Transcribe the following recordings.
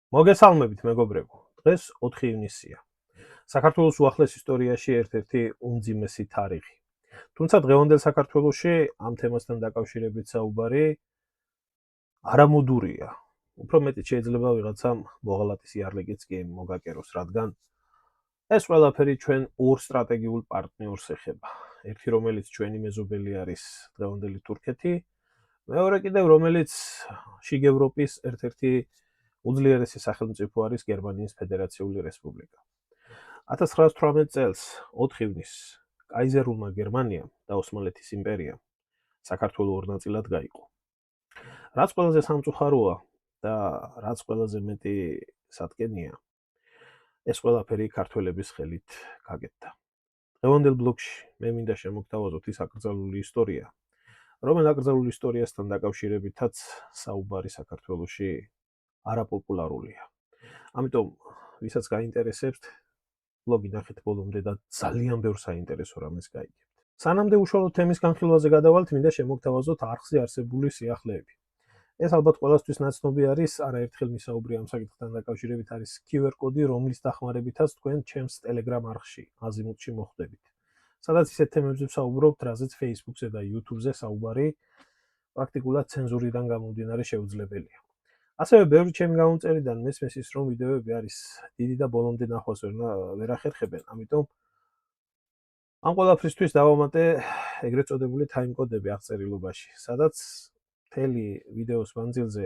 მოგესალმებით მეგობრებო. დღეს 4 ივნისია. საქართველოს უახლეს ისტორიაში ერთ-ერთი უმძიმესი თარიღი. თუმცა დღევანდელ საქართველოში ამ თემასთან დაკავშირებით საუბარი არამოდურია. უფრო მეტი შეიძლება ვიღაცამ მოღალატის იარლიკიც კი მოგაკეროს, რადგან ეს ყველაფერი ჩვენ ორ სტრატეგიულ პარტნიორს ეხება. ერთი რომელიც ჩვენი მეზობელი არის დღევანდელი თურქეთი, მეორე კიდევ რომელიც შიგ ევროპის ერთ-ერთი უძლიერესი სახელმწიფო არის გერმანიის ფედერაციული რესპუბლიკა. 1918 წელს 4 ივნისს კაიზერულმა გერმანიამ და ოსმალეთის იმპერიამ საქართველო ორ ნაწილად გაიყო. რაც ყველაზე სამწუხაროა და რაც ყველაზე მეტი სატკენია, ეს ყველაფერი ქართველების ხელით გაკეთდა. დღევანდელ ბლოგში მე მინდა შემოგთავაზოთ ის აკრძალული ისტორია, რომელ აკრძალულ ისტორიასთან დაკავშირებითაც საუბარი საქართველოში არაპოპულარულია. ამიტომ ვისაც გაინტერესებთ, ბლოგი ნახეთ ბოლომდე და ძალიან ბევრ საინტერესო რამეს გაიგებთ. სანამდე უშუალოდ თემის განხილვაზე გადავალთ, მინდა შემოგთავაზოთ არხზე არსებული სიახლეები. ეს ალბათ ყველასთვის ნაცნობი არის, არაერთხელ მისაუბრე ამ საკითხთან დაკავშირებით არის QR კოდი, რომლის დახმარებითაც თქვენ ჩემს Telegram არხში, აზიმუტში მოხვდებით. სადაც ისეთ თემებზე ვსაუბრობთ, რაზეც Facebook-ზე და YouTube-ზე საუბარი პრაქტიკულად ცენზურიდან გამომდინარე შეუძლებელია. ასევე ბევრი ჩემი გამომწერიდან მესმის ის, რომ ვიდეოები არის დიდი და ბოლომდე ნახვას ვერ ახერხებენ, ამიტომ ამ ყველაფრისთვის დავამატე ეგრეთ წოდებული ტაიმკოდები აღწერილობაში, სადაც მთელი ვიდეოს მანძილზე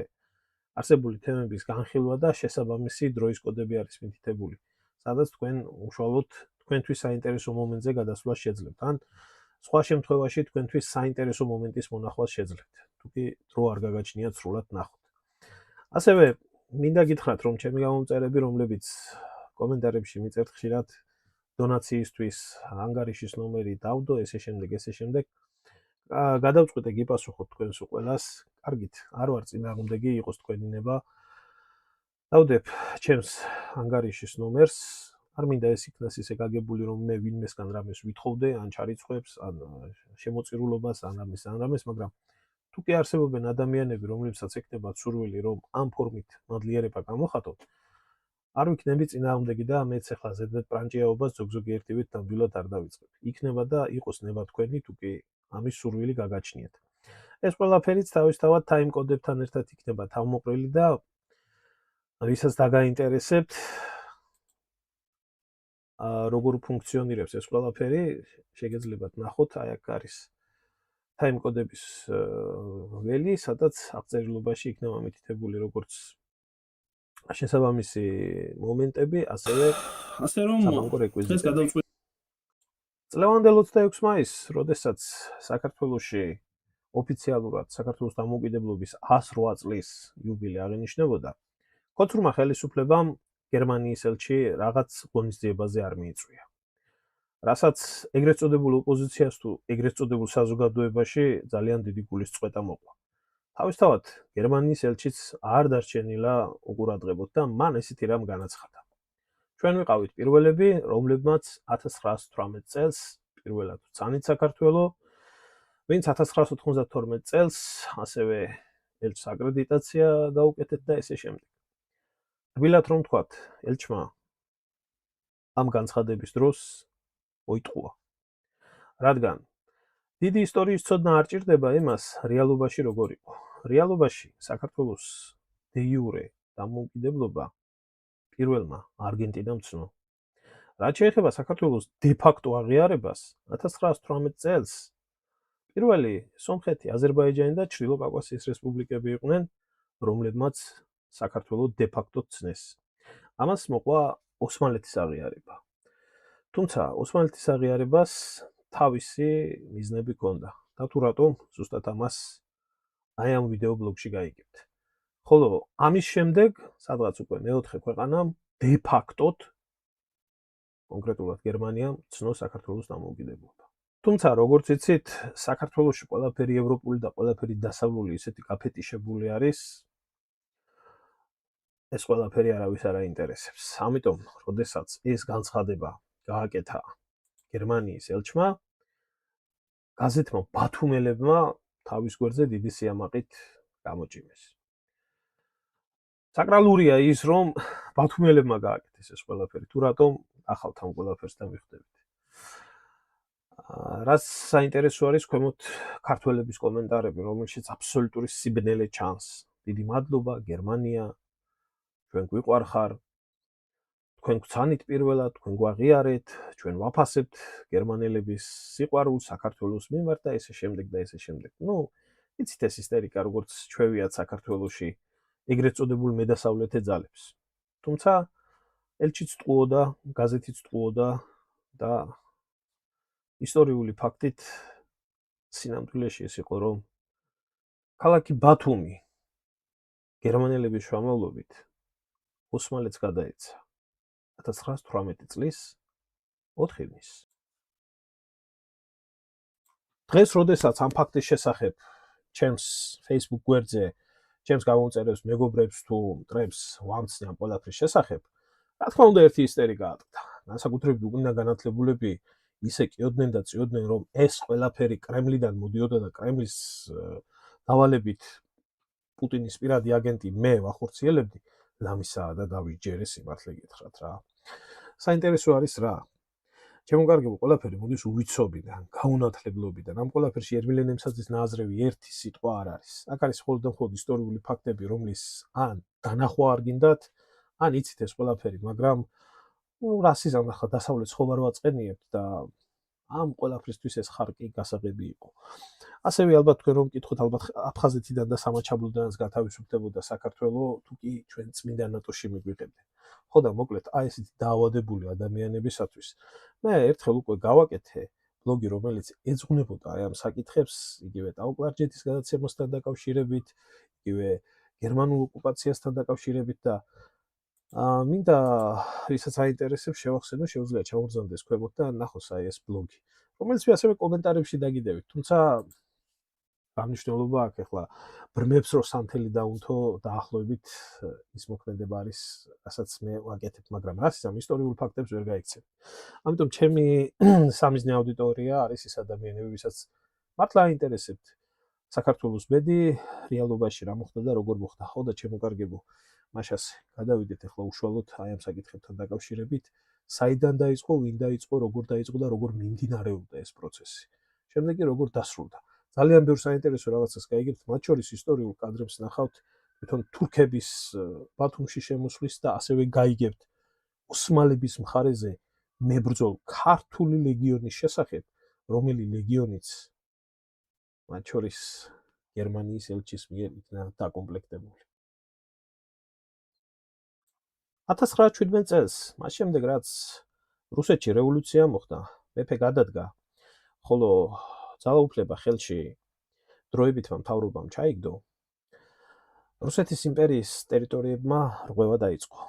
არსებული თემების განხილვა და შესაბამისი დროის კოდები არის მითითებული, სადაც თქვენ უშუალოდ თქვენთვის საინტერესო მომენტზე გადასვლას შეძლებთ, ან სხვა შემთხვევაში თქვენთვის საინტერესო მომენტის მონახვას შეძლებთ, თუკი დრო არ გაგაჩნიათ სრულად ნახოთ. ასევე მინდა გითხრათ, რომ ჩემი გამომწერები, რომლებიც კომენტარებში მიწერთ ხშირად დონაციისთვის ანგარიშის ნომერი დავდო, ესე შემდეგ, გადავწყვიტე გიპასუხოთ თქვენს ყველას. კარგით, არ ვარ წინააღმდეგი იყოს თქვენი ნება. დავდებ ჩემს ანგარიშის ნომერს, არ მინდა ეს იქნას ისე გაგებული, რომ მე ვინმესგან რამეს ვითხოვდე, ან ჩარიცხვებს, ან შემოწირულობას, ან რამეს, მაგრამ თუ კი არსებობენ ადამიანები, რომლებსაც ექნებათ სურვილი, რომ ამ ფორმით მადლიერება გამოხატოთ, არ ვიქნები წინააღმდეგი და მეც ახლა ზედმეტ პრანჭიაობას ზოგ-ზოგი ერთივით ნამდვილად არ დავიწყებ. იქნება და იყოს ნება თქვენი, თუ კი ამის სურვილი გაგაჩნიათ. ეს ყველაფერიც თავისთავად ტაიმკოდებთან ერთად იქნება თავმოყრილი და ვისაც დაგაინტერესებთ, როგორ ფუნქციონირებს ეს ყველაფერი, შეგეძლებათ ნახოთ, აი აქ არის ტაიმკოდების ველი, სადაც აღწერილობაში იქნება მითითებული როგორც შესაბამისი მომენტები, ასევე საბანკო რეკვიზიტები. წლევანდელ 26 მაისს, როდესაც საქართველოში ოფიციალურად საქართველოს დამოუკიდებლობის 108 წლის იუბილე აღინიშნებოდა, ქოთრმა ხელისუფლებამ გერმანიის ელჩი რაღაც ღონისძიებაზე არ მიიწვია. რასაც ეგრეთ წოდებულ ოპოზიციას თუ ეგრეთ წოდებულ საზოგადოებაში ძალიან დიდი გულისწყეთა მოყვა. თავისთავად გერმანიის ელჩიც არ დარჩენილა უყურადღებოდ და მან ესეთი რამ განაცხადა. ჩვენ ვიყავით პირველები, რომლებმაც 1918 წელს პირველად ვცანით საქართველო, ვინც 1992 წელს ასევე ელჩს აკრედიტაცია გაუკეთეთ და ესე შემდეგ. რბილად რომ ვთქვათ, ელჩმა ამ განცხადების დროს მოიტყუა. რადგან დიდი ისტორიის ცოდნა არ ჭირდება იმას, რეალობაში როგორ იყო. რეალობაში საქართველოს დე იურე დამოუკიდებლობა პირველმა არგენტინამ ცნო. რაც შეეხება საქართველოს დე ფაქტო აღიარებას, 1918 წელს პირველი სომხეთი, აზერბაიჯანი და ჩრდილო კავკასიის რესპუბლიკები იყვნენ, რომლებმაც საქართველო დე ფაქტო ცნეს. ამას მოყვა ოსმალეთის აღიარება. თუმცა ოსმალეთის აღიარებას თავისი მიზნები ჰქონდა. და თუ რატომ, ზუსტად ამას აი ამ ვიდეო ბლოგში გაიგებთ. ხოლო ამის შემდეგ, სადღაც უკვე მეოთხე ქვეყანამ დე ფაქტოდ კონკრეტულად გერმანიამ ცნო საქართველოს დამოუკიდებლობა. თუმცა, როგორც იცით, საქართველოში ყველაფერი ევროპული და ყველაფერი დასავლური ისეთი გაფეტიშებული არის, ეს ყველაფერი არავის არ აინტერესებს. ამიტომ, როდესაც ეს განცხადება გააკეთა გერმანიის ელჩმა, გაზეთმა ბათუმელებმა თავის გვერდზე დიდი სიამაყით გამოჭიმეს. საკრალურია ის, რომ ბათუმელებმა გააკეთეს ეს ყველაფერი. თუ რატომ ახალთ ამ ყველაფერს და მიხვდებით. რაც საინტერესო არის ქვემოთ ქართველების კომენტარები, რომელშიც აბსოლუტური სიბნელე ჩანს. დიდი მადლობა გერმანია, ჩვენ გვიყვარხარ, თქვენ გვცანით პირველად, თქვენ გვაღიარეთ, ჩვენ ვაფასებთ გერმანელების სიყვარულს საქართველოს მიმართ და ესე შემდეგ და ესე შემდეგ. იცით ეს ისტერიკა როგორც ჩვევიათ საქართველოში ეგრეთ წოდებულ მედასავლეთე ძალებს. თუმცა ელჩიც ტყუოდა, გაზეთიც ტყუოდა და ისტორიული ფაქტით სინამდვილეში ეს იყო, რომ ქალაქი ბათუმი გერმანელების შუამავლობით ოსმალეთს გადაეცა 1918 წლის 4 ივნის. დღეს, როდესაც ამ ფაქტის შესახებ ჩემს Facebook გვერდზე ჩემს გამომწერებს მეგობრებს თუ მტრებს ვამცნი ამ ყველაფრის შესახებ, რა თქმა უნდა ერთი ისტერიკა ატყდა. განსაკუთრებით უკანა განათლებულები ისე კიოდნენ და წიოდნენ, რომ ეს ყველაფერი კრემლიდან მოდიოდა და კრემლის დავალებით პუტინის პირადი აგენტი მე ვახორციელებდი, ლამისაა და დავიჯერე სიმართლე გითხრათ რა. საინტერესო არის რა. ჩემო კარგებო, ყველაფერი მოდის უვიცობიდან, გაუნათლებლობიდან. ამ ყველაფერში ერმილე ნემსაძის ნააზრევი ერთი სიტყვა არ არის. აქ არის მხოლოდ და მხოლოდ ისტორიული ფაქტები, რომლის ან განახვა არ გინდათ, ან იცით ეს ყველაფერი, მაგრამ რასიზმს ახლა დასავლეთს ხო ვარ ვაწყენიებთ და ამ ყველაფრისთვის ეს ხარკი გასაღები იყო. ასევე ალბათ თქვენ რომ მკითხოთ, ალბათ აფხაზეთიდან და სამაჩაბლოდანაც გათავისუფლებოდა საქართველო, თუ კი ჩვენ წმინდა ნატოში მიგვიყებდნენ. ხო და მოკლედ აი ესეთი დაავადებული ადამიანებისათვის მე ერთხელ უკვე გავაკეთე ბლოგი, რომელიც ეძღვნებოდა აი ამ საკითხებს, იგივე ტაო-კლარჯეთის გადაცემასთან დაკავშირებით, იგივე გერმანულ ოკუპაციასთან დაკავშირებით და მინდა ვისაც აინტერესებს შევახსენო, შეუძლია ჩამოგზავნდეს ქვემოთ და ნახოს აი ეს ბლოგი, რომელიც მე ასევე კომენტარებში დაგიდევით. თუმცა აღნიშნულობა აქვს ახლა ბრმებს რო სანთელი დაუნთო დაახლოებით ის მოქმედება არის, რასაც მე ვაკეთებ, მაგრამ რასაც ამ ისტორიულ ფაქტებს ვერ გაიქცევ. ამიტომ ჩემი სამიზნე აუდიტორია არის ის ადამიანები, ვისაც მართლა აინტერესებთ საქართველოს ბედი, რეალობაში რა მოხდა და როგორ მოხდა. ხო და ჩემო კარგებო, მაშას გადავიდეთ ახლა უშუალოდ აი ამ საკითხებთან დაკავშირებით, საიდან დაიწყო, ვინ დაიწყო, როგორ დაიწყო და როგორ მიმდინარეობდა ეს პროცესი. შემდეგ კი როგორ დასრულდა. ძალიან ბევრ საინტერესო რაღაცას გაიგებთ, მათ შორის ისტორიულ კადრებს ნახავთ თვითონ თურქების ბათუმში შემოსვლის და ასევე გაიგებთ ოსმალების მხარეზე მებრძოლ ქართული ლეგიონის შესახებ, რომელი ლეგიონიც მათ შორის გერმანიის ელჩის მიერ იქნა დაკომპლექტებული. 1917 წელს, მას შემდეგ რაც რუსეთში რევოლუცია მოხდა, მეფე გადადგა, ხოლო ძალაუფლება ხელში დროებითმა მთავრობამ ჩაიგდო, რუსეთის იმპერიის ტერიტორიებმა რღვევა დაიწყო.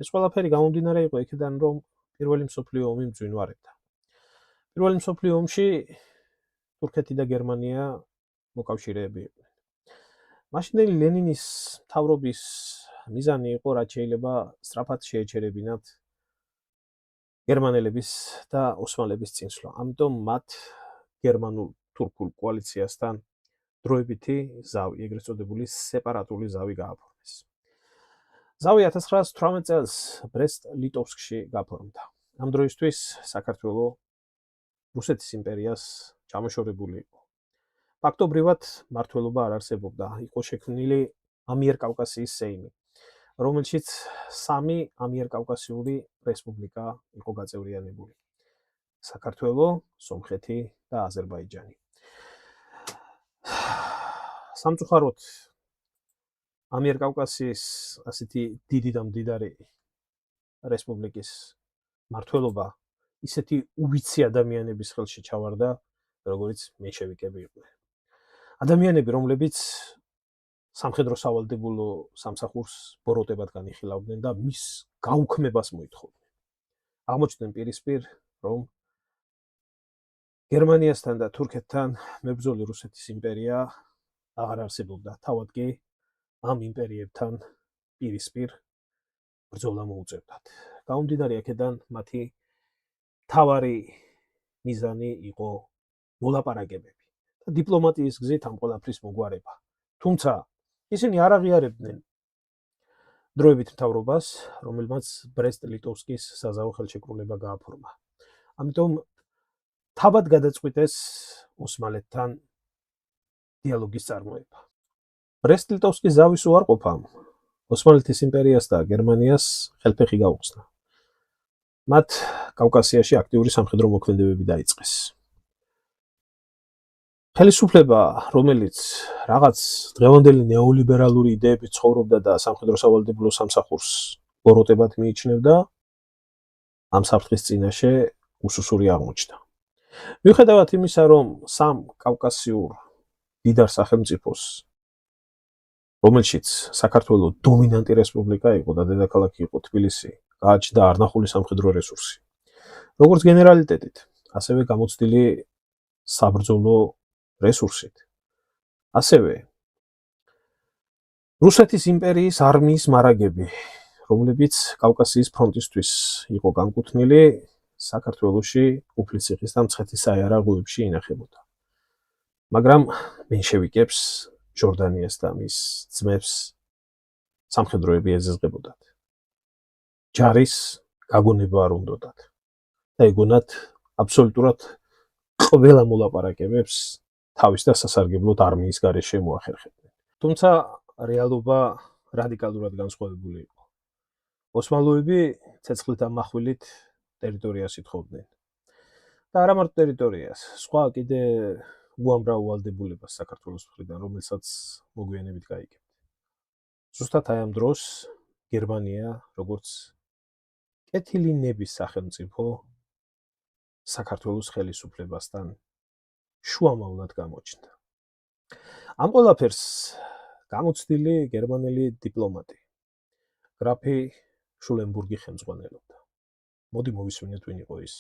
ეს ყველაფერი გამომდინარე იყო იქიდან, რომ პირველი მსოფლიო ომი მძვინვარებდა. პირველი მსოფლიო ომში თურქეთი და გერმანია მოკავშირეები იყვნენ. მაშინდელი ლენინის მთავრობის მიზანი იყო, რაც შეიძლება სწრაფად შეეჩერებინათ გერმანელების და ოსმალების წინსვლა. ამიტომ მათ გერმანულ-თურქულ კოალიციასთან დროებითი ზავი, ეგრეთ წოდებული სეპარატული ზავი გააფორმეს. ზავი 1918 წელს ბრესტ-ლიტოვსკში გაფორმდა. ამ დროისთვის საქართველო რუსეთის იმპერიას ჩამოშორებული იყო. ფაქტობრივად მმართველობა არ არსებობდა, იყო შექმნილი ამიერკავკასიის სეიმი, რომელშიც 3 ამიერკავკასიური რესპუბლიკა იყო გაწევრიანებული: საქართველო, სომხეთი და აზერბაიჯანი. სამწუხაროდ ამიერკავკასიის ასეთი დიდი და მდიდარი რესპუბლიკის მმართველობა ისეთი უვიცი ადამიანების ხელში ჩავარდა, როგორიც მენშევიკები იყვნენ. ადამიანები, რომლებიც სამხედრო სავალდებულო სამსახურს ბოროტებად განიხილავდნენ და მის გაუქმებას მოითხოვდნენ. აღმოჩნდნენ პირისპირ, რომ გერმანიასთან და თურქეთთან მებრძოლი რუსეთის იმპერია აღარ არსებობდა. თავად კი ამ იმპერიებთან პირისპირ ბრძოლა მოუწევდათ. გამომდინარე აქედან მათი მთავარი მიზანი იყო მოლაპარაკებები და დიპლომატიის გზით ამ ყველაფრის მოგვარება. თუმცა ისინი არ აღიარებდნენ დროებით მთავრობას, რომელმაც ბრესტ-ლიტოვსკის საზავო ხელშეკრულება გააფორმა. ამიტომ თავად გადაწყვიტეს ოსმალეთთან დიალოგის წარმოება. ბრესტ-ლიტოვსკის ზავის უარყოფამ ოსმალეთის იმპერიას და გერმანიას ხელფეხი გაუხსნა. მათ კავკასიაში აქტიური სამხედრო მოქმედებები დაიწყეს. ხელისუფლება, რომელიც რაღაც დღევანდელი ნეოლიბერალური იდეებით ცხოვრობდა და სამხედრო-სავალდებულო სამსახურს ბოროტებად მიიჩნევდა, ამ საფრთხის წინაშე უსუსური აღმოჩნდა. მიუხედავად იმისა, რომ სამ კავკასიურ დიდარ სახელმწიფოს, რომელშიც საქართველოს დომინანტი რესპუბლიკა იყო და დედაქალაქი იყო თბილისი, გააჩნდა არნახული სამხედრო რესურსი. როგორც გენერალიტეტით, ასევე გამოცდილი საბრძოლო რესურსით. ასევე რუსეთის იმპერიის არმიის მარაგები, რომლებიც კავკასიის ფრონტისთვის იყო განკუთვნილი, საქართველოში უფლისციხის და მცხეთის საიარაღოებში ინახებოდა. მაგრამ მენშევიკებს, ჯორდანიას და მის ძმებს სამხედროები ეზიზღებოდათ. ჯარის გაგონება არ უნდოდათ და ეგონათ აბსოლუტურად ყველა მოლაპარაკებებს თავის და სასარგებლოდ არმიის გარეშე მოახერხებდნენ. თუმცა რეალობა რადიკალურად განსხვავებული იყო. ოსმალოები ცეცხლით და מחვილით ტერიტორიას ითხოვდნენ. და არა მარტო ტერიტორიას, სხვა კიდე უამრავ ვალდებულებას საქართველოს მხრიდან, რომელსაც მოგვიანებით გაიგებთ. ზუსტად აი ამ დროს გერმანია, როგორც კეთილი ნების სახელმწიფო, საქართველოს ხელისუფლებასთან შუამავლად გამოჩნდა. ამ ყველაფერს გამოცდილი გერმანელი დიპლომატი გრაფი შულენბურგი ხელმძღვანელობდა. მოდი მოვისმინეთ ვინ იყო ის.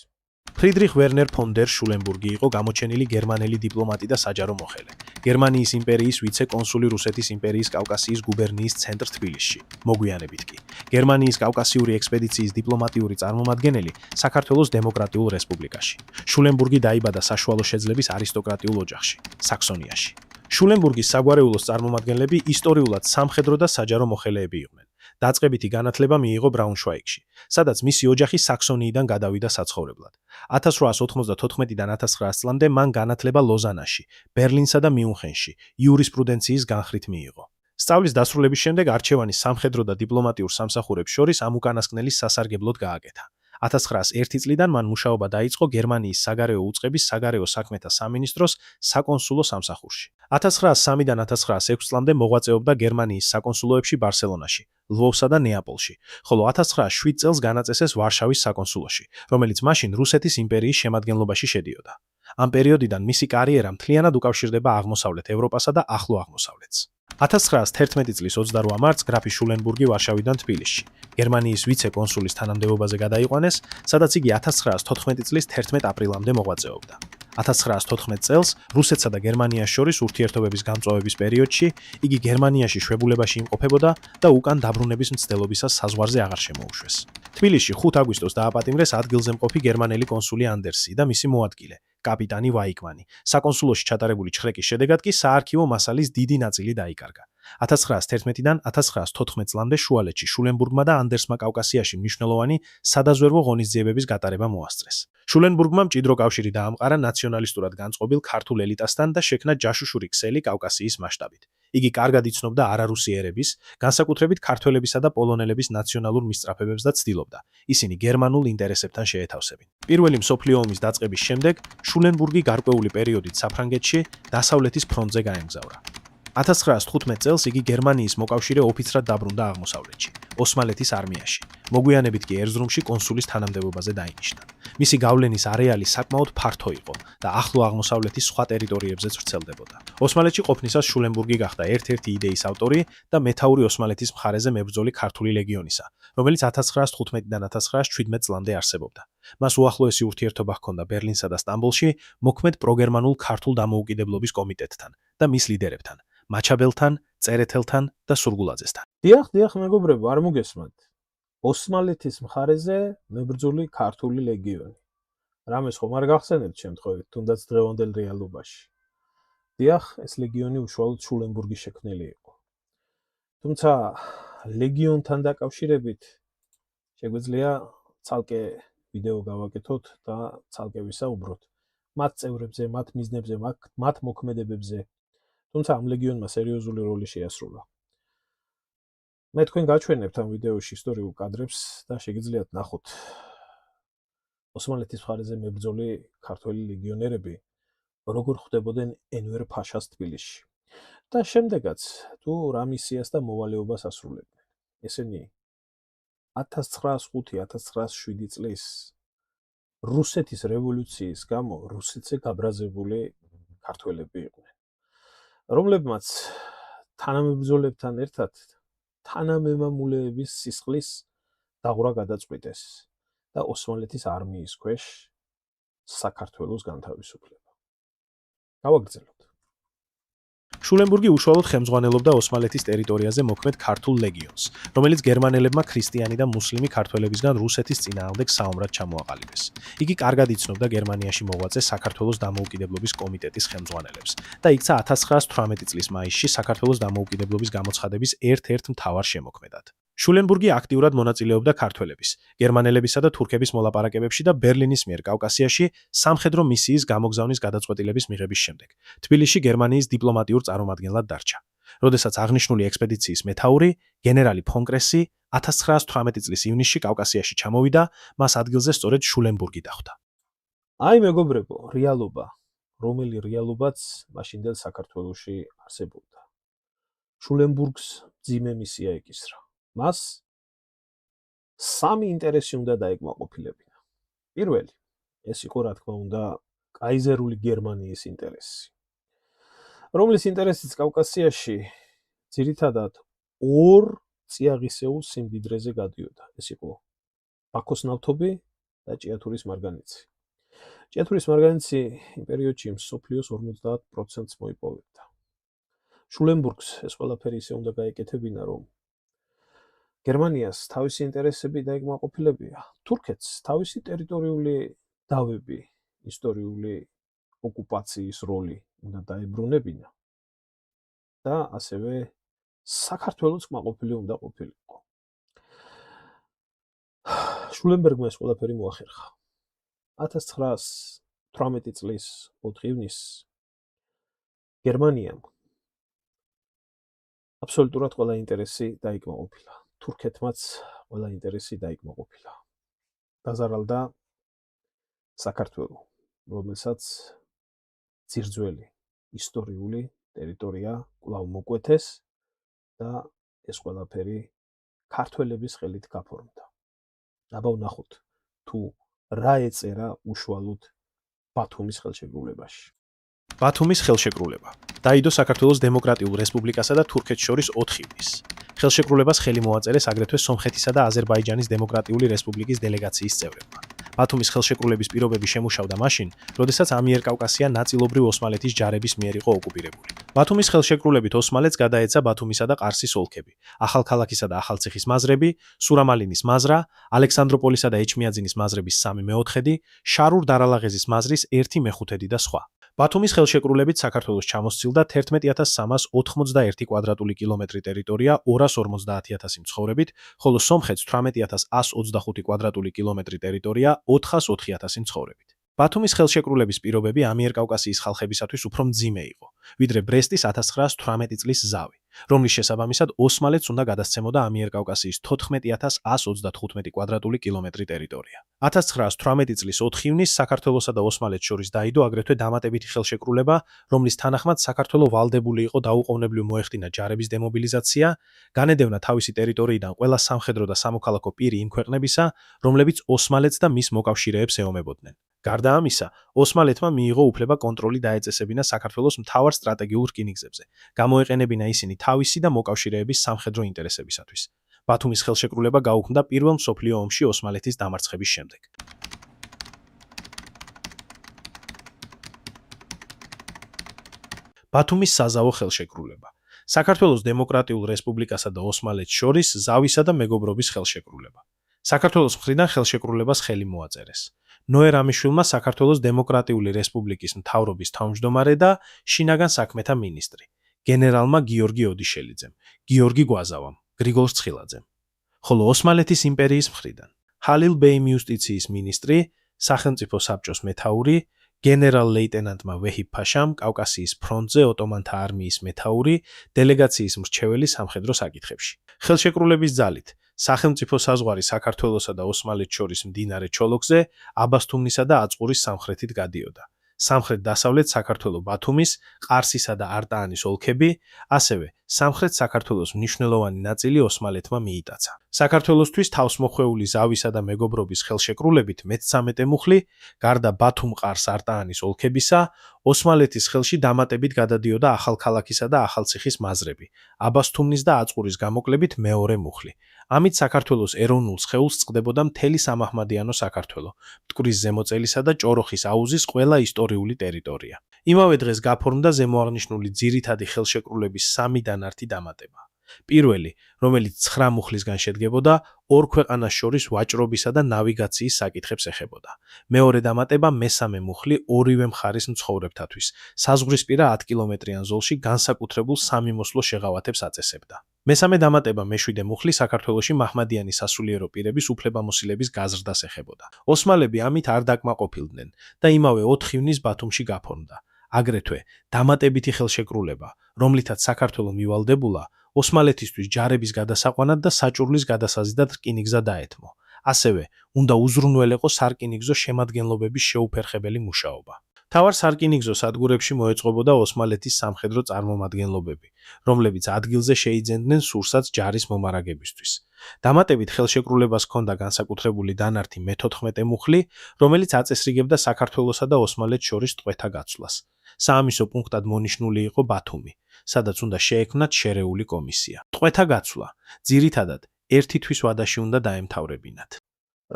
ფრიდრიხ ვერნერ ფონ დერ შულენბურგი იყო გამოჩენილი გერმანელი დიპლომატი და საჯარო მოხელე. გერმანიის იმპერიის ვიცე-კონსული რუსეთის იმპერიის კავკასიის გუბერნიის ცენტრ თბილისში. მოგვიანებით კი გერმანიის კავკასიური ექსპედიციის დიპლომატიური წარმომადგენელი საქართველოს დემოკრატიულ რესპუბლიკაში. შულენბურგი დაიბადა საშუალო შეძლების არისტოკრატიულ ოჯახში, საქსონიაში. შულენბურგის საგვარეულოს წარმომადგენლები ისტორიულად სამხედრო და საჯარო მოხელეები იყვნენ. დაწყებითი განათლება მიიღო ბრაუნშვაიგში, სადაც მისი ოჯახი საქსონიიდან გადავიდა საცხოვრებლად. 1894-დან 1900 წლამდე მან განათლება ლოზანაში, ბერლინსა და მიუნხენში იურისპრუდენციის განხრით მიიღო. სწავლის დასრულების შემდეგ არჩევანი სამხედრო და დიპლომატიურ სამსახურებს შორის ამ უკანასკნელის სასარგებლოდ გააკეთა. 1901 წლიდან მან მუშაობა დაიწყო გერმანიის საგარეო უწყების საგარეო საქმეთა სამინისტროს საკონსულო სამსახურში. 1903-დან 1906 წლამდე მოღვაწეობდა გერმანიის საკონსულოებში ბარსელონაში, ლვოვსა და ნეაპოლში, ხოლო 1907 წელს განაწესეს ვარშავის საკონსულოში, რომელიც მაშინ რუსეთის იმპერიის შემადგენლობაში შედიოდა. ამ პერიოდიდან მისი კარიერა მთლიანად უკავშირდება აღმოსავლეთ ევროპასა და ახლო აღმოსავლეთს. 1911 წლის 28 მარტს გრაფი შულენბურგი ვარშავიდან თბილისში, გერმანიის ვიცე-კონსულის თანამდებობაზე გადაიყვანეს, სადაც იგი 1914 წლის 11 აპრილამდე მოღვაწეობდა. 1914 წელს რუსეთსა და გერმანიას შორის ურთიერთობების გამწვავების პერიოდში იგი გერმანიაში შვებულებაში იმყოფებოდა და უკან დაბრუნების მცდელობისას საზღვარზე აღარ შემოუშვეს. თბილისში 5 აგვისტოს დააპატიმრეს ადგილზე მყოფი გერმანელი კონსული ანდერსი და მისი მოადგილე, კაპიტანი ვაიკმანი. საკონსულოში ჩატარებული ჩხრეკის შედეგად კი საარქივო მასალის დიდი ნაწილი დაიკარგა. 1911-დან 1914 წლამდე შუალეთში შულენბურგმა და ანდერსმა კავკასიაში მნიშვნელოვანი სადაზვერვო ღონისძიებების გატარება მოასწრეს. შულენბურგმა მჭიდრო კავშირი დაამყარა ნაციონალისტურად განწყობილ ქართულ ელიტასთან და შექმნა ჯაშუშური ქსელი კავკასიის მასშტაბით. იგი კარგად იცნობდა არარუსი ერების, განსაკუთრებით ქართველებისა და პოლონელების ნაციონალურ მისწრაფებებს და ცდილობდა ისინი გერმანულ ინტერესებთან შეეთავსებინ. პირველი მსოფლიო ომის დაწყების შემდეგ შულენბურგი გარკვეული პერიოდით საფრანგეთში, დასავლეთის ფრონტზე გაემგზავრა. 1915 წელს იგი გერმანიის მოკავშირე ოფიცრად დაბრუნდა აღმოსავლეთში, ოსმალეთის არმიაში. მოგვიანებით კი ერზრუმში კონსულის თანამდებობაზე დაინიშნა. მისი გავლენის არეალი საკმაოდ ფართო იყო და ახლო აღმოსავლეთის სხვა ტერიტორიებზეც ვრცელდებოდა. ოსმალეთში ყოფნისას შულენბურგი გახდა ერთ-ერთი იდეის ავტორი და მეთაური ოსმალეთის მხარეზე მებრძოლი ქართული ლეგიონისა, რომელიც 1915-დან 1917 წლამდე არსებობდა. მას უახლოესი ურთიერთობა ჰქონდა ბერლინსა და სტამბოლში მოქმედ პროგერმანულ ქართულ დამოუკიდებლობის კომიტეტთან და მის ლიდერებთან, მაჩაბელთან, წერეთელთან და სურგულაძესთან. დიახ, მეგობრებო, არ მოგესმათ. ოსმალეთის მხარეზე მებრძოლი ქართული ლეგიონი. რამეს ხომ არ გახსენებთ შემთხვევით, თუნდაც დღევანდელ რეალობაში. დიახ, ეს ლეგიონი უშუალოდ შულენბურგის შექმნილი იყო. თუმცა ლეგიონთან დაკავშირებით შეგვიძლია ცალკე ვიდეო გავაკეთოთ და ცალკე ვისაუბროთ მათ წევრებზე, მათ მიზნებზე, მათ მოქმედებებზე. თუმცა ამ ლეგიონმა სერიოზული როლი შეასრულა. მე თქვენ გაჩვენებთ ამ ვიდეოში ისტორიულ კადრებს და შეგიძლიათ ნახოთ ოსმალეთის მხარეზე მებრძოლი ქართველი ლეგიონერები როგორ ხვდებოდნენ ენვერ ფაშას თბილისში. და შემდეგაც თუ რა მისიას და მოვალეობას ასრულებდნენ. ესენი 1905-1907 წლის რუსეთის რევოლუციის გამო რუსეთზე გაბრაზებული ქართველები იყვნენ, რომლებმაც თანამებრძოლებთან ერთად თანამემამულეების სისხლის დაღვრა გადაწყვიტეს და ოსმალეთის არმიის ქვეშ საქართველოს განთავისუფლება. გავაგრძელოთ. შულენბურგი უშუალოდ ხელმძღვანელობდა ოსმალეთის ტერიტორიაზე მოქმედ ქართულ ლეგიონს, რომელიც გერმანელებმა ქრისტიანი და მუსლიმი ქართველებისგან რუსეთის წინააღმდეგ საომრად ჩამოაყალიბეს. იგი კარგად იცნობდა გერმანიაში მოღვაწე საქართველოს დამოუკიდებლობის კომიტეტის ხელმძღვანელებს და იქცა 1918 წლის მაისში საქართველოს დამოუკიდებლობის გამოცხადების ერთ-ერთ მთავარ შემოქმედად. შულენბურგი აქტიურად მონაწილეობდა ქართველების, გერმანელებისა და თურქების მოლაპარაკებებში და ბერლინის მიერ კავკასიაში სამხედრო მისიის გამოგზავნის გადაწყვეტილების მიღების შემდეგ. თბილისში გერმანიის დიპლომატიურ წარმომადგენლად დარჩა. როდესაც აღნიშნული ექსპედიციის მეთაური, გენერალი ფონ კრესი 1918 წლის ივნისში კავკასიაში ჩამოვიდა, მას ადგილზე სწორედ შულენბურგი დახვდა. აი მეგობრებო, რეალობა, რომელი რეალობაც მაშინდელ საქართველოში არსებობდა. შულენბურგს მძიმე მისია ეკისრა. მას სამი ინტერესი უნდა დაეკმაყოფილებინა. პირველი, ეს იყო რა თქმა უნდა კაიზერული გერმანიის ინტერესი, რომლის ინტერესიც კავკასიაში ძირითადად ორ წიაღისეულ სიმდიდრეზე გადიოდა. ეს იყო ბაქოს ნავთობი და ჭიათურის მარგანიცი. ჭიათურის მარგანიცი იმ პერიოდში მსოფლიოს 50%-ს მოიპოვებდა. შულენბურგს ეს ყველაფერი ისე უნდა გაეკეთებინა, რომ გერმანიას თავისი ინტერესები დაეკმაყოფილებია, თურქეთს თავისი ტერიტორიული დავები, ისტორიული ოკუპაციის როლი უნდა დაებრუნებინა და ასევე საქართველოს კმაყოფილი უნდა ყოფილიყო. შულენბურგმა ეს ყველაფერი მოახერხა. 1918 წლის 4 ივნისს გერმანიამ აბსოლუტურად ყველა ინტერესი დაიკმაყოფილა. თურქეთმაც ყველა ინტერესი დაიკმაყოფილა. დაზარალდა საქართველო, რომელსაც ძირძველი ისტორიული ტერიტორია კვლავ მოკვეთეს და ეს ყველაფერი ქართველების ხელით გაფორმდა. აბა ვნახოთ თუ რა ეწერა უშუალოდ ბათუმის ხელშეკრულებაში. ბათუმის ხელშეკრულება დაიდო საქართველოს დემოკრატიულ რესპუბლიკასა და თურქეთს შორის 4 ივნისს. ხელშეკრულებას ხელი მოაწერეს აგრეთვე სომხეთისა და აზერბაიჯანის დემოკრატიული რესპუბლიკის დელეგაციის წევრებმა. ბათუმის ხელშეკრულების პირობები შემუშავდა მაშინ, როდესაც ამიერკავკასია ნაწილობრივ ოსმალეთის ჯარების მიერ იყო ოკუპირებული. ბათუმის ხელშეკრულებით ოსმალეთს გადაეცა ბათუმისა და ყარსის ოლქები, ახალქალაქისა და ახალციხის მაზრები, სურამალინის მაზრა, ალექსანდროპოლისა და ეჩმიაძინის მაზრების 3/4, შარურ-დარალაღეზის მაზრის 1/5 და სხვა. ბათუმის ხელშეკრულებით საქართველოს ჩამოსცილდა 11391 კვადრატული კილომეტრი ტერიტორია 250,000 მცხოვრებით, ხოლო სომხეთს 18125 კვადრატული კილომეტრი ტერიტორია 404,000 მცხოვრებით. ბათუმის ხელშეკრულების პირობები ამიერკავკასიის ხალხებისათვის უფრო მძიმე იყო, ვიდრე ბრესტის 1918 წლის ზავი, რომლის შესაბამისად ოსმალეთს უნდა გადასცემოდა ამიერკავკასიის 14135 კვადრატული კილომეტრი ტერიტორია. 1918 წლის 4 ივნისს საქართველოსა და ოსმალეთს შორის დაიდო აგრეთვე დამატებითი ხელშეკრულება, რომლის თანახმად საქართველო ვალდებული იყო დაუყოვნებლივ მოეხდინა ჯარების დემობილიზაცია, განედევნა თავისი ტერიტორიიდან ყველა სამხედრო და სამოქალაქო პირი იმ ქვეყნებისა, რომლებიც ოსმალეთს და მის მოკავშირეებს ეომებოდნენ. გარდა ამისა, ოსმალეთმა მიიღო უფლება კონტროლი დაეწესებინა საქართველოს მთავარ სტრატეგიულ რკინიგზებზე, გამოეყენებინა ისინი თავისი და მოკავშირეების სამხედრო ინტერესებისათვის. ბათუმის ხელშეკრულება გაუქმდა პირველ მსოფლიო ომში ოსმალეთის დამარცხების შემდეგ. ბათუმის საზავო ხელშეკრულება. საქართველოს დემოკრატიულ რესპუბლიკასა და ოსმალეთს შორის ზავისა და მეგობრობის ხელშეკრულება. საქართველოს მხრიდან ხელშეკრულებას ხელი მოაწერეს. ნოე რამიშვილმა საქართველოს დემოკრატიული რესპუბლიკის მთავრობის თავმჯდომარე და შინაგან საქმეთა მინისტრი, გენერალმა გიორგი ოდიშელიძემ, გიორგი გვაზავამ, გრიგოლ ცხილაძემ. ხოლო ოსმალეთის იმპერიის მხრიდან ჰალილ ბეიმ იუსტიციის მინისტრი, სახელმწიფო საბჭოს მეთაური, გენერალ-ლეიტენანტმა ვეჰიბ ფაშამ, კავკასიის ფრონტზე ოტომანთა არმიის მეთაური, დელეგაციის მრჩეველი სამხედრო საკითხებში. ხელშეკრულების ძალით სახელმწიფო საზღვარი საქართველოსა და ოსმალეთს შორის მდინარე ჩოლოქზე, აბასთუმნისა და აწყურის სამხრეთით გადიოდა. სამხრეთ-დასავლეთ საქართველოს ბათუმის, ყარსისა და არტაანის ოლქები, ასევე სამხრეთ საქართველოს მნიშვნელოვანი ნაწილი ოსმალეთმა მიიტაცა. საქართველოსთვის თავსმოხვეული ზავისა და მეგობრობის ხელშეკრულებით მე-13 მუხლი, გარდა ბათუმ-ყარს არტაანის ოლქებისა, ოსმალეთის ხელში დამატებით გადადიოდა ახალქალაქისა და ახალციხის მაზრები, აბასთუმნის და აწყურის გამოკლებით მეორე მუხლი. ამით საქართველოს ეროვნულ სხეულს წყდებოდა მთელი სამაჰმადიანო საქართველო, მტკვრის ზემოწელისა და ჭოროხის აუზის ყველა ისტორიული ტერიტორია. იმავე დღეს გაფორმდა ზემოაღნიშნული ძირითადი ხელშეკრულების 3 დანართი დამატება. პირველი, რომელიც 9 მუხლისგან შედგებოდა, ორ ქვეყანას შორის ვაჭრობისა და ნავიგაციის საკითხებს ეხებოდა. მეორე დამატება მე-3 მუხლი ორივე მხარის მცხოვრებთათვის, საზღვრისპირა 10 კილომეტრიან ზოლში განსაკუთრებულ სამიმოსლო შეღავათებს აწესებდა. მესამე დამატება მე-7 მუხლი საქართველოში მაჰმადიანი სასულიერო პირების უფლებამოსილების გაზრდას ეხებოდა. ოსმალები ამით არ დაკმაყოფილდნენ და იმავე 4 ივნის ბათუმში გაფორმდა. აგრეთვე დამატებითი ხელშეკრულება, რომლითაც საქართველო მივალდებულა ოსმალეთისთვის ჯარების გადასაყვანად და საჭურვლის გადასაზიდად რკინიგზა დაეთმო. ასევე უნდა უზრუნველეყო სარკინიგზო შემადგენლობების შეუფერხებელი მუშაობა. მთავარ სარკინიგზო სადგურებში მოეწყობოდა ოსმალეთის სამხედრო წარმომადგენლობები, რომლებიც ადგილზე შეიძენდნენ სურსაც ჯარის მომარაგებისთვის. დამატებით ხელშეკრულებას ჰქონდა განსაკუთრებული დანართი მე-14 მუხლი, რომელიც აწესრიგებდა საქართველოსა და ოსმალეთს შორის ტყვეთა გაცვლას. საამისო პუნქტად მონიშნული იყო ბათუმი, სადაც უნდა შეექმნათ შერეული კომისია. ტყვეთა გაცვლა ძირითადად ერთი თვის ვადაში უნდა დაემთავრებინათ.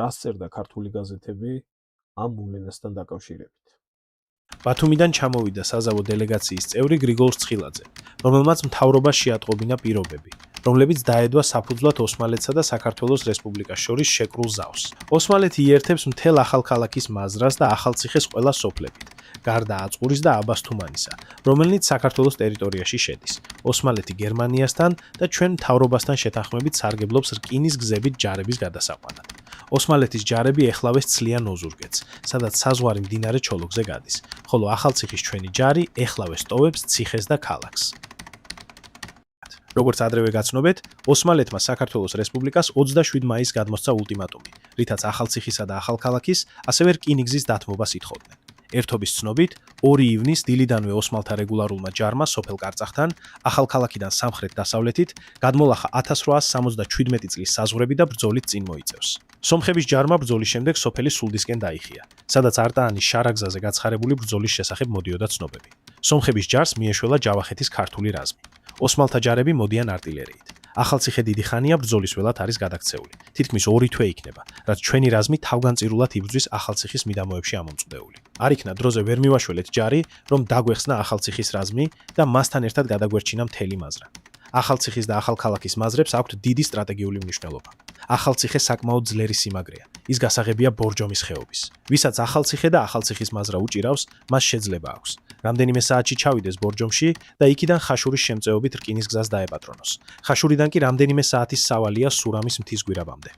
რას წერდა ქართული გაზეთები ამ მოვლენასთან დაკავშირებით? ბათუმიდან ჩამოვიდა საზავო დელეგაციის წევრი გრიგოლ ცხილაძე, რომელმაც მთავრობას შეატყობინა პირობები, რომლებიც დაედვა საფუძვლად ოსმალეთსა და საქართველოს რესპუბლიკას შორის შეკრულ ზავს. ოსმალეთი იერთებს მთელ ახალქალაქის მაზრას და ახალციხეს ყველა სოფლებით, გარდა აწყურის და აბასთუმანისა, რომელნიც საქართველოს ტერიტორიაში შედის. ოსმალეთი გერმანიასთან და ჩვენ მთავრობასთან შეთანხმებით სარგებლობს რკინის გზებით ჯარების გადასაყვანად. ოსმალეთის ჯარები ეხლავე სცლიან ოზურგეთს, სადაც საზღვარი მდინარე ჩოლოქზე გადის, ხოლო ახალციხის ჩვენი ჯარი ეხლავე სტოვებს ციხეს და ქალაქს. როგორც ადრევე გაცნობეთ, ოსმალეთმა საქართველოს რესპუბლიკას 27 მაისს გადმოსცა ულტიმატუმი, რითაც ახალციხისა და ახალქალაქის, ასევე რკინიგზის დათმობას ითხოვდნენ. ერთობის ცნობით, 2 ივნის დილიდანვე ოსმალთა რეგულარულმა ჯარმა სოფელ კარწახთან, ახალქალაქიდან სამხრეთ-დასავლეთით გადმოლახა 1877 წლის საზღვრები და ბრძოლით წინ მოიწევს. სომხების ჯარმა ბრძოლის შემდეგ სოფელი სულდისკენ დაიხია, სადაც არტაანის შარაგზაზე გაცხარებული ბრძოლის შესახებ მოდიოდა ცნობები. სომხების ჯარს მიეშველა ჯავახეთის ქართული რაზმი. ოსმალთა ჯარები მოდიან არტილერიით. ახალციხე დიდი ხანია ბრძოლის ველად არის გადაქცეული. თითქმის 2 თვე იქნება, რაც ჩვენი რაზმი თავგანწირულად იბრძვის ახალციხის მიდამოებში ამომწყდეული. არ იქნა დროზე ვერ მივაშველეთ ჯარი, რომ დაგვეხსნა ახალციხის რაზმი და მასთან ერთად გადაგვერჩინა მთელი მაზრა. ახალციხის და ახალქალაქის მაზრებს აქვთ დიდი სტრატეგიული მნიშვნელობა. ახალციხე საკმაოდ ძლიერი სიმაგრეა. ის გასაღებია ბორჯომის ხეობის. ვისაც ახალციხე და ახალციხის მაზრა უჭირავს, მას შეძლება აქვს. რამდენიმე საათში ჩავიდეს ბორჯომში და იქიდან ხაშურის შემწეობით რკინის გზას დაეპატრონოს. ხაშურიდან კი რამდენიმე საათის სავალია სურამის მთის გვირაბამდე.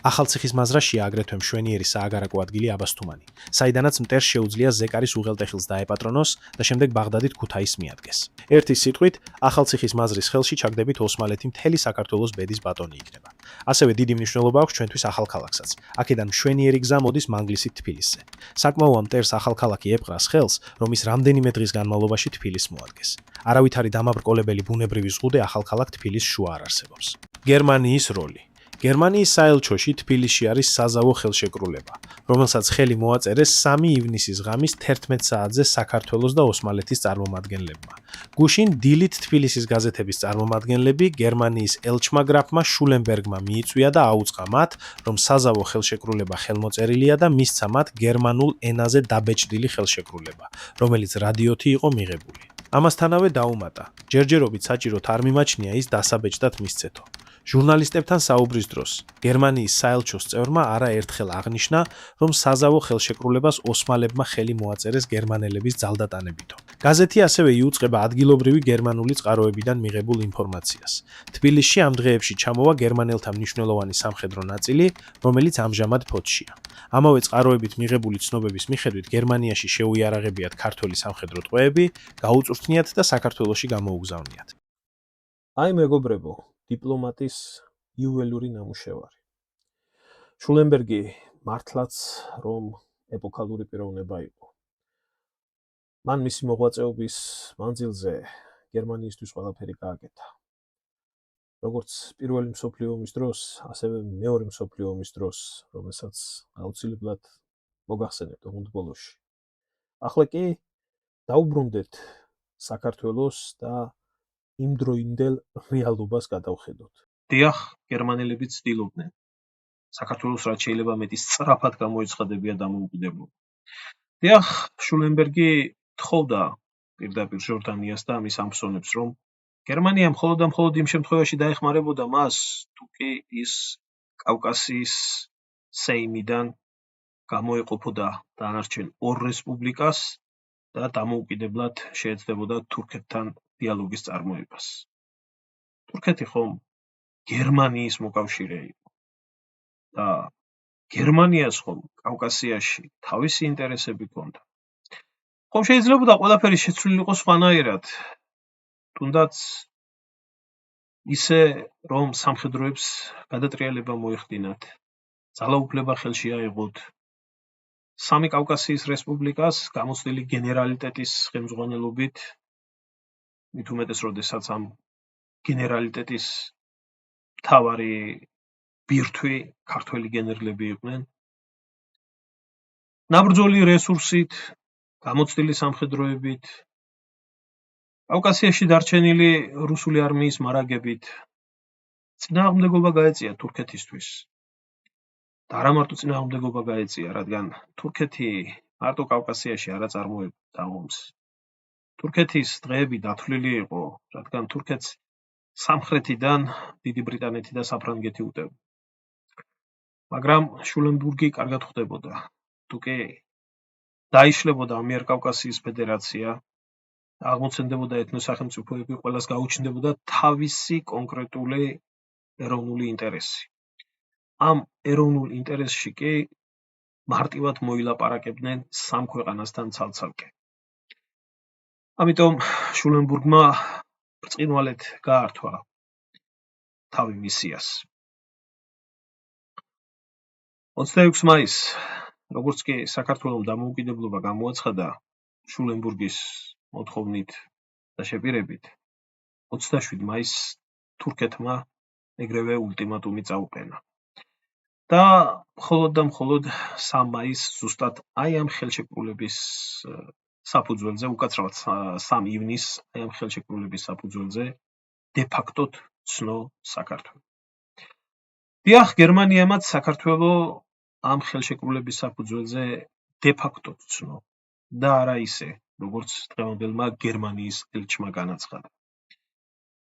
ახალციხის მაზრაშია აგრეთვე მშვენიერი სააგარაკო ადგილი აბასთუმანი, საიდანაც მტერს შეუძლია ზეკარის უღელტეხილს დაეპატრონოს და შემდეგ ბაღდადით ქუთაისს მიადგეს. ერთი სიტყვით, ახალციხის მაზრის ხელში ჩაგდებით ოსმალეთი მთელი საქართველოს ბედის ბატონი იქნება. ასევე დიდი მნიშვნელობა აქვს ჩვენთვის ახალქალაქსაც. აქედან მშვენიერი გზა მოდის მანგლისით თბილისზე. საკმაოა მტერს ახალქალაქი ეპყრას ხელს, რომ ის რამდენიმე დღის განმავლობაში თბილისს მოადგეს. არავითარი დამაბრკოლებელი ბუნებრივი ზღუდე ახალქალაქ თბილისს შუა არ არსებობს. გერმანიის როლი. გერმანიის საელჩოში თბილისში არის საზავო ხელშეკრულება, რომელსაც ხელი მოაწერეს 3 ივნისის ღამის 11 საათზე საქართველოს და ოსმალეთის წარმომადგენლებმა. გუშინ დილით თბილისის გაზეთების წარმომადგენლები გერმანიის ელჩმა გრაფმა შულენბერგმა მიიწვია და აუწყა მათ, რომ საზავო ხელშეკრულება ხელმოწერილია და მისცა მათ გერმანულ ენაზე დაბეჭდილი ხელშეკრულება, რომელიც რადიოთი იყო მიღებული. ამასთანავე დაუმატა, ჯერჯერობით საჭიროდ არ მიმაჩნია ის დასაბეჭდად მისცეთო. ჟურნალისტებთან საუბრის დროს გერმანიის საელჩოს წევრმა არაერთხელ აღნიშნა, რომ საზავო ხელშეკრულებას ოსმალებმა ხელი მოაწერეს გერმანელების ძალდატანებითო. გაზეთი ასევე იუწყება ადგილობრივი გერმანული წყაროებიდან მიღებულ ინფორმაციას. თბილისში ამ დღეებში ჩამოვა გერმანელთა მნიშვნელოვანი სამხედრო ნაწილი, რომელიც ამჟამად ფოთშია. ამავე წყაროებით მიღებული ცნობების მიხედვით გერმანიაში შეუიარაღებიათ ქართველი სამხედრო ტყვეები, გაუწვრთნიათ და საქართველოში გამოუგზავნიათ. აი მეგობრებო, დიპლომატის იუველური ნამუშევარი. შულენბერგი მართლაც რომ ეპოქალური პიროვნება იყო. მან მისი მოღვაწეობის მანძილზე გერმანიისთვის ყველაფერი გააკეთა. როგორც პირველი მსოფლიო ომის დროს, ასევე მეორე მსოფლიო ომის დროს, რომელსაც აუცილებლად მოგახსენებთ ოღონდ ბოლოში. ახლა კი დაუბრუნდეთ საქართველოს და იმდროინდელ რეალობას გადავხედოთ. დიახ, გერმანელები ცდილობდნენ საქართველოს რაც შეიძლება მეტი სწრაფად გამოეცხადებია დამოუკიდებლობა. დიახ, შულენბერგი თხოვდა პირდაპირ ჟორდანიას და მის ამბსონებს, რომ გერმანია მხოლოდ და მხოლოდ იმ შემთხვევაში დაეხმარებოდა მას, თუ კი ის კავკასიის სეიმიდან გამოეყოფოდა დანარჩენ ორ რესპუბლიკას და დამოუკიდებლად შეეცდებოდა თურქეთთან დიალოგის წარმოებას. თურქეთი ხომ გერმანიის მოკავშირე იყო და გერმანიას ხომ კავკასიაში თავისი ინტერესები ჰქონდა. ხომ შეიძლებოდა ყველაფერი შეცვლილიყო სხვანაირად, თუნდაც ისე, რომ სამხედროებს გადატრიალება მოეხდინათ, ძალაუფლება ხელში აეღოთ, სამი კავკასიის რესპუბლიკას გამოცდილი გენერალიტეტის ხელმძღვანელობით, მით უმეტეს, როდესაც ამ გენერალიტეტის მთავარი ბირთვი ქართველი გენერლები იყვნენ, ნაბრძოლი რესურსით, გამოცდილი სამხედროებით, კავკასიაში დარჩენილი რუსული არმიის მარაგებით წინააღმდეგობა გაეწია თურქეთისთვის. და არა მარტო წინააღმდეგობა გაეწია, რადგან თურქეთი მარტო კავკასიაში არ აწარმოებდა ომს. თურქეთის დღეები დათვლილი იყო, რადგან თურქეთს სამხრეთიდან დიდი ბრიტანეთი და საფრანგეთი უტევდა. მაგრამ შულენბურგი კარგად ხვდებოდა, თუ კი დაიშლებოდა ამიერკავკასიის ფედერაცია, აღმოცენდებოდა ეთნოსახელმწიფოები, ყველას გაუჩნდებოდა თავისი კონკრეტული ეროვნული ინტერესი. ამ ეროვნულ ინტერესში კი მარტივად მოილაპარაკებდნენ სამ ქვეყანასთან ცალ-ცალკე. ამიტომ შულენბურგმა ბრწყინვალედ გაართვა თავი მისიას. 26 მაისს, როგორც კი საქართველომ დამოუკიდებლობა გამოაცხადა შულენბურგის მოთხოვნით და შეპირებით, 27 მაისს თურქეთმა ეგრევე ულტიმატუმი წაუყენა. და მხოლოდ და მხოლოდ 3 მაისს ზუსტად აი ამ ხელშეკრულების საფუძველზე, უკაცრავად 3 ივნისს აი ამ ხელშეკრულების საფუძველზე დე-ფაქტოდ ცნო საქართველო. დიახ, გერმანიამაც საქართველო ამ ხელშეკრულების საფუძველზე დე-ფაქტოდ ცნო და არა ისე, როგორც დღევანდელმა გერმანიის ელჩმა განაცხადა.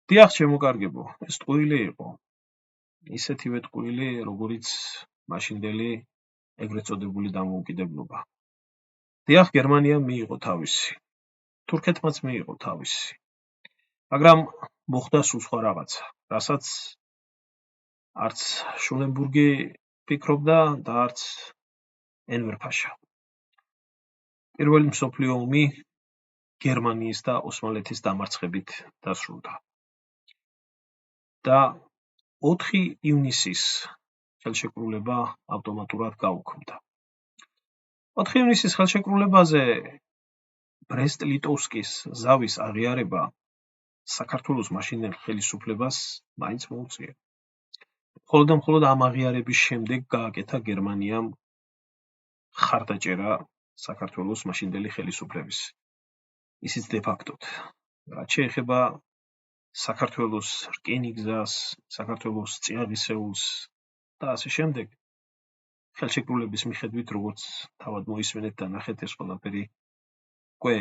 დიახ, ჩემო კარგებო, ეს ტყუილი იყო. ისეთივე ტყუილი, როგორიც მაშინდელი ეგრეთ წოდებული დამოუკიდებლობა. დიახ, გერმანიამ მიიღო თავისი, თურქეთმაც მიიღო თავისი. მაგრამ მოხდა სულ სხვა რაღაცა, რასაც არც შულენბურგი ფიქრობდა და არც ენვერ ფაშა. პირველი მსოფლიო ომი გერმანიის და ოსმალეთის დამარცხებით დასრულდა. და 4 ივნისის ხელშეკრულება ავტომატურად გაუქმდა. 4 ივნისის ხელშეკრულებაზე ბრესტ-ლიტოვსკის ზავის აღიარება საქართველოს მაშინდელ ხელისუფლებას მაინც მოუწია. მხოლოდ და მხოლოდ ამ აღიარების შემდეგ გააკეთა გერმანიამ ხარდაჭერა საქართველოს მაშინდელი ხელისუფლების. ისიც დე-ფაქტოდ. რაც შეეხება საქართველოს რკინიგზას, საქართველოს წიაღისეულს და ასე შემდეგ, ხელშეკრულების მიხედვით, როგორც თავად მოისმენეთ და ნახეთ, ეს ყველაფერი უკვე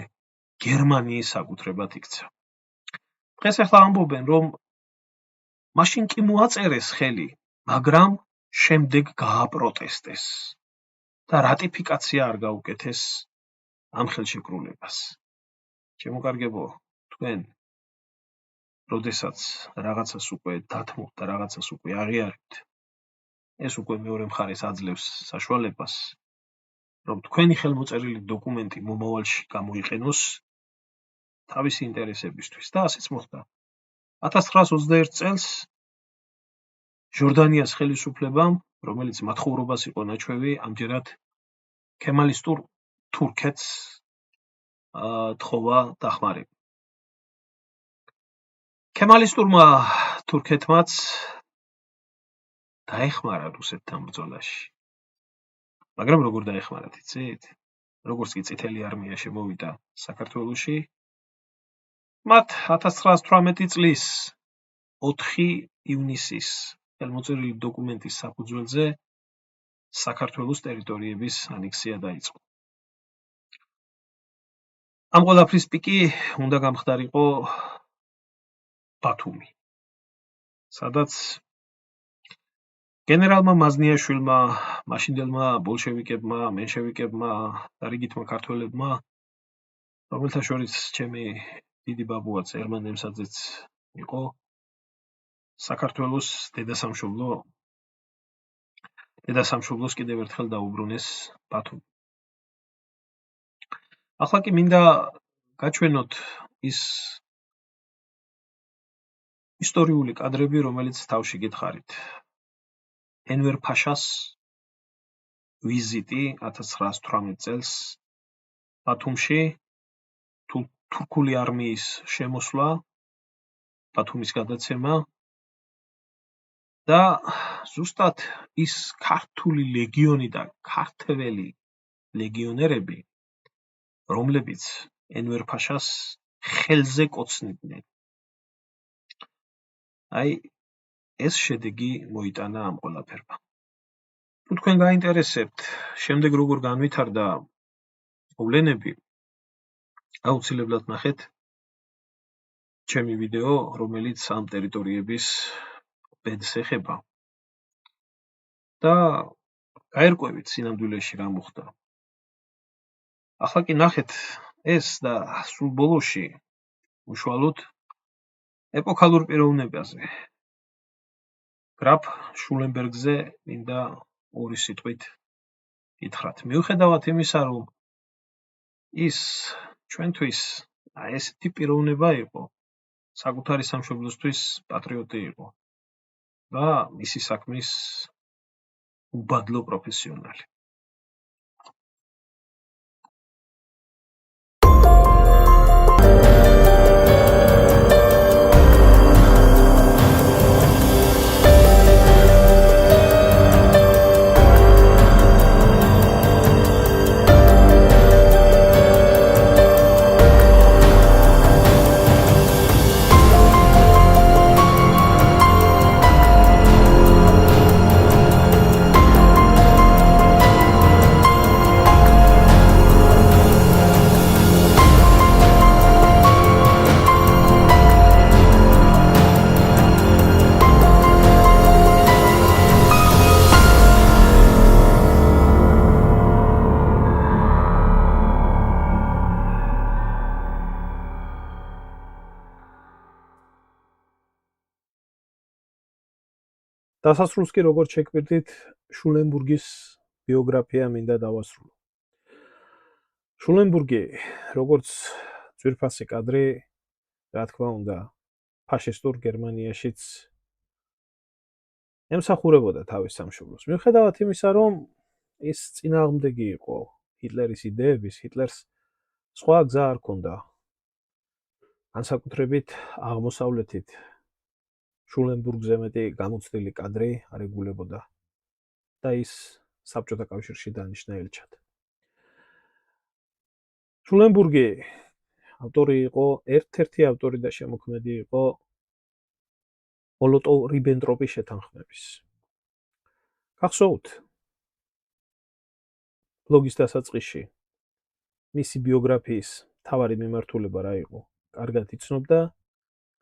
გერმანიის საკუთრებად იქცა. დღეს ახლა ამბობენ, რომ მაშინ კი მოაწერეს ხელი, მაგრამ შემდეგ გააპროტესტეს და რატიფიკაცია არ გაუკეთეს ამ ხელშეკრულებას. შემოკარგებო, თქვენ როდესაც რაღაცას უკვე დათმობთ და რაღაცას უკვე აღიარებთ, ეს უკვე მეორე მხარეს აძლევს საშუალებას, რომ თქვენი ხელმოწერილი დოკუმენტი მომავალში გამოიყენოს თავისი ინტერესებისთვის და ასეც მოხდა. 1921 წელს ჟორდანიას ხელისუფლებამ, რომელიც მათხოვრობას იყო ნაჩვევი, ამჯერად ქემალისტურ თურქეთს თხოვა დახმარება. ქემალისტურმა თურქეთმაც დაეხმარა რუსეთთან ბრძოლაში. მაგრამ როგორ დაეხმარათ, იცით? როგორც კი წითელი არმია შემოვიდა საქართველოში, მათ 1918 წლის 4 ივნისის ხელმოწერილი დოკუმენტის საფუძველზე საქართველოს ტერიტორიების ანექსია დაიწყო. ამ ყველაფრის პიკი უნდა გამხდარიყო ბათუმი, სადაც გენერალმა მაზნიაშვილმა, მაშინდელმა ბოლშევიკებმა, მენშევიკებმა და რიგითმა ქართველებმა, რომელთა შორის ჩემი დიდი ბაბუაც ერმან ნემსაძეც იყო, საქართველოს დედასამშობლოს კიდევ ერთხელ დაუბრუნეს ბათუმი. ახლა კი მინდა გაჩვენოთ ის ისტორიული კადრები, რომელიც თავში გითხარით. ენვერ ფაშას ვიზიტი 1918 წელს ბათუმში, თურქული არმიის შემოსვლა, ბათუმის გადაცემა და ზუსტად ის ქართული ლეგიონი და ქართველი ლეგიონერები, რომლებიც ენვერ ფაშას ხელზე კოცნიდნენ. ეს შედეგი მოიტანა ამ ყველაფერმა. თუ თქვენ გაინტერესებთ, შემდეგ როგორ განვითარდა მოვლენები, აუცილებლად ნახეთ ჩემი ვიდეო, რომელიც ამ ტერიტორიების ბედს ეხება და გაერკვევით სინამდვილეში რა მოხდა. ახლა კი ნახეთ ეს და სულ ბოლოში უშუალოდ ეპოქალურ პიროვნებაზე. გრაფ შულენბერგზე მინდა ორი სიტყვით გითხრათ. მიუხედავად იმისა, რომ ის ჩვენთვის ესეთი პიროვნება იყო, საკუთარი სამშობლოსთვის პატრიოტი იყო და მისი საქმის უბადლო პროფესიონალი. დასასრულს კი როგორც შეგვიძლით შულენბურგის ბიოგრაფია მინდა დავასრულო. შულენბურგი, როგორც ძვირფასი კადრი, რა თქმა უნდა, ფაშისტურ გერმანიაშიც ემსახურებოდა თავის სამშობლოს. მიუხედავად იმისა, რომ ის წინააღმდეგი იყო ჰიტლერის იდეების, ჰიტლერს სხვა გზა არ ჰქონდა. განსაკუთრებით აღმოსავლეთით შულენბურგზე მეტი გამოცდილი კადრი არ ეგულებოდა და ის საბჭოთა კავშირში დანიშნა ელჩად. შულენბურგი ავტორი იყო, ერთ-ერთი ავტორი და შემოქმედი იყო მოლოტოვ-რიბენტროპის შეთანხმების. გახსოვთ, ბლოგის დასაწყისში მისი ბიოგრაფიის მთავარი მიმართულება რა იყო? კარგად იცნობდა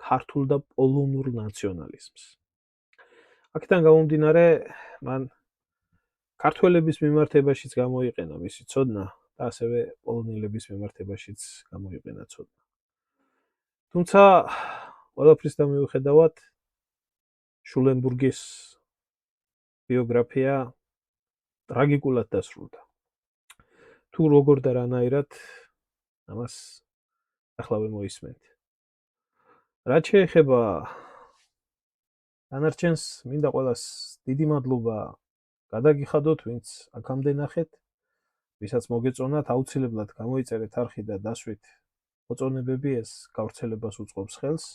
ქართულ და პოლონურ ნაციონალიზმს. აქედან გამომდინარე, მან ქართველების მიმართებაშიც გამოიყენა მისი ცოდნა და ასევე პოლონელების მიმართებაშიც გამოიყენა ცოდნა. თუმცა ყველაფრისგან მიუხედავად შულენბურგის ბიოგრაფია ტრაგიკულად დასრულდა. თუ როგორ და რანაირად ამას ახლა მოისმენთ. რაც შეეხება დანარჩენს, მინდა ყველას დიდი მადლობა გადაგიხადოთ, ვინც აქამდე ნახეთ, ვისაც მოგეწონათ, აუცილებლად გამოიწერეთ არხი და დასვით მოწონებები, ეს გავრცელებას უწყობს ხელს.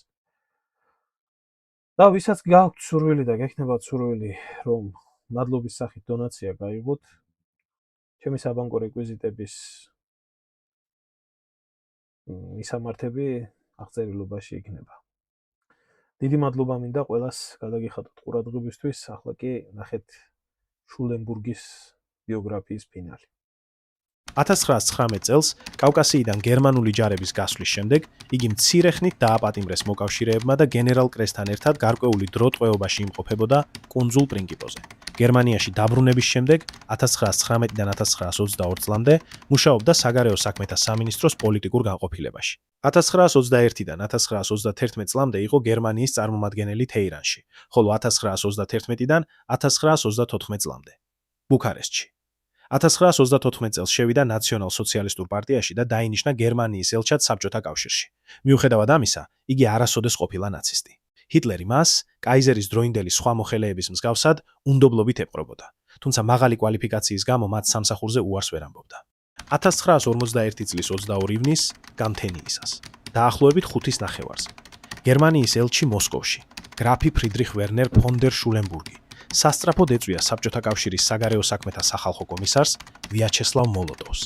და ვისაც გაქვთ სურვილი და გექნებათ სურვილი, რომ მადლობის სახით დონაცია გაიღოთ, ჩემი საბანკო რეკვიზიტების მისამართები აღწერილობაში იქნება. დიდი მადლობა მინდა ყველას გადაგიხადოთ ყურადღებისთვის, ახლა კი ნახეთ შულენბურგის ბიოგრაფიის ფინალი. 1919 წელს კავკასიიდან გერმანული ჯარების გასვლის შემდეგ იგი მცირე ხნით დააპატიმრეს მოკავშირეებმა და გენერალ კრესთან ერთად გარკვეული დრო ტყვეობაში იმყოფებოდა კუნძულ პრინკიპოზე. გერმანიაში დაბრუნების შემდეგ 1919-დან 1922 წლამდე მუშაობდა საგარეო საქმეთა სამინისტროს პოლიტიკურ განყოფილებაში. 1921-დან 1931 წლამდე იყო გერმანიის წარმომადგენელი თეირანში, ხოლო 1931-დან 1934 წლამდე ბუქარესტში. 1934 წელს შევიდა ნაციონალ-სოციალისტურ პარტიაში და დაინიშნა გერმანიის ელჩად საბჭოთა კავშირში. მიუხედავად ამისა, იგი არასოდეს ყოფილა ნაცისტი. ჰიტლერი მას კაიზერის დროინდელი სხვა მოხელეების მსგავსად უნდობლობით ეპყრობოდა, თუმცა მაღალი კვალიფიკაციის გამო მათ სამსახურზე უარს ვერ ამბობდა. 1941 წლის 22 ივნისს გამთენიისას, დაახლოებით 5-ის ნახევარზე, გერმანიის ელჩი მოსკოვში, გრაფი ფრიდრიხ ვერნერ ფონ დერ შულენბურგი, სასწრაფოდ ეწვია საბჭოთა კავშირის საგარეო საქმეთა სახალხო კომისარს ვიაჩესლავ მოლოტოვს,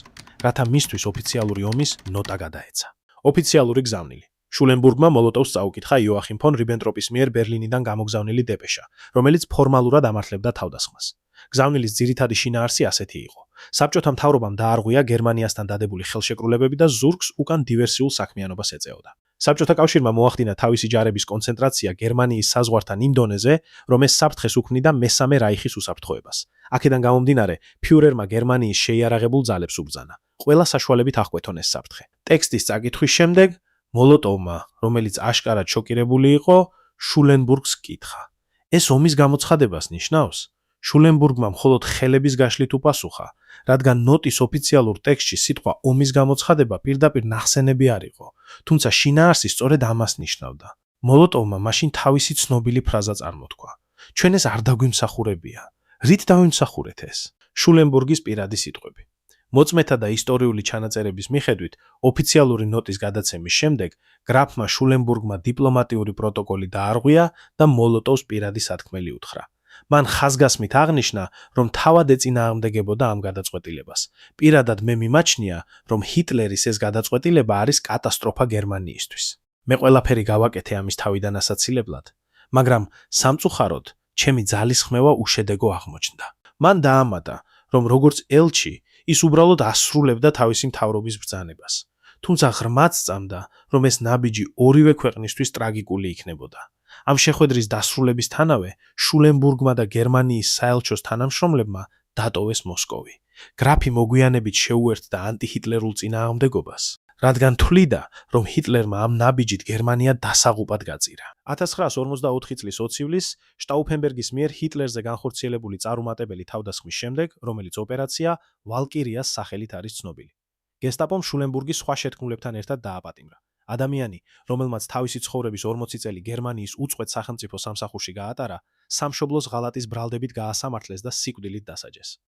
რათა მისთვის ოფიციალური ომის ნოტა გადაეცა. ოფიციალური გზავნილი. შულენბურგმა მოლოტოვს წაუკითხა იოახიმ ფონ რიბენტროპის მიერ ბერლინიდან გამოგზავნილი დეპეშა, რომელიც ფორმალურად ამართლებდა თავდასხმას. გზავნილის ძირითადი შინაარსი ასეთი იყო: საბჭოთა მთავრობამ დაარღვია გერმანიასთან დადებული ხელშეკრულებები და ზურგს უკან დივერსიულ საქმიანობას ეწეოდა. საბჭოთა კავშირმა მოახდინა თავისი ჯარების კონცენტრაცია გერმანიის საზღვართან იმ დონეზე, რომ ეს საფრთხეს უქმნიდა მესამე რაიხის უსაფრთხოებას. აქედან გამომდინარე, ფიურერმა გერმანიის შეიარაღებულ ძალებს უბრძანა. ყველა საშუალებით აღკვეთონ ეს საფრთხე. ტექსტის წაკითხვის შემდეგ მოლოტოვმა, რომელიც აშკარად შოკირებული იყო, შულენბურგს კითხა: ეს ომის გამოცხადებას ნიშნავს? შულენბურგმა მხოლოდ ხელების გაშლით უპასუხა, რადგან ნოტის ოფიციალურ ტექსტში სიტყვა ომის გამოცხადება პირდაპირ ნახსენები არ იყო, თუმცა შინაარსი სწორედ ამას ნიშნავდა. მოლოტოვმა მაშინ თავისი ცნობილი ფრაზა წარმოთქვა: ჩვენ ეს არ დაგვიმსახურებია. რით დავიმსახურეთ ეს? შულენბურგის პირადი სიტყვები. მოწმეთა და ისტორიული ჩანაწერების მიხედვით, ოფიციალური ნოტის გადაცემის შემდეგ გრაფმა შულენბურგმა დიპლომატიური პროტოკოლი დაარღვია და მოლოტოვს პირადი სათქმელი უთხრა. მან ხაზგასმით აღნიშნა, რომ თავად ეწინააღმდეგებოდა ამ გადაწყვეტილებას. პირადად მე მიმაჩნია, რომ ჰიტლერის ეს გადაწყვეტილება არის კატასტროფა გერმანიისთვის. მე ყველაფერი გავაკეთე ამის თავიდან ასაცილებლად, მაგრამ სამწუხაროდ, ჩემი ძალის ხმევა უშედეგო აღმოჩნდა. მან დაამატა, რომ როგორც ელჩი, ის უბრალოდ ასრულებდა თავისი მთავრობის ბრძანებას. თუმცა ღრმად სწამდა, რომ ეს ნაბიჯი ორივე ქვეყნისთვის ტრაგიკული იქნებოდა. ამ შეხვედრის დასრულებისთანავე შულენბურგმა და გერმანიის საელჩოს თანამშრომლებმა დატოვეს მოსკოვი. გრაფი მოგვიანებით შეუერთდა ანტიჰიტლერულ წინააღმდეგობას, რადგან თვლიდა, რომ ჰიტლერმა ამ ნაბიჯით გერმანია დასაღუპად გაწირა. 1944 წლის 20 ივლისს შტაუფენბერგის მიერ ჰიტლერზე განხორციელებული წარუმატებელი თავდასხმის შემდეგ, რომელიც ოპერაცია ვალკირიას სახელით არის ცნობილი. გესტაპომ შულენბურგის სხვა შეთქმულებთან ერთად დააპატიმრა. ადამიანი, რომელმაც თავისი ცხოვრების 40 წელი გერმანიის უწყვეტ სახელმწიფო სამსახურში გაატარა, სამშობლოს ღალატის ბრალდებით გაასამართლეს და სიკვდილით დასაჯეს.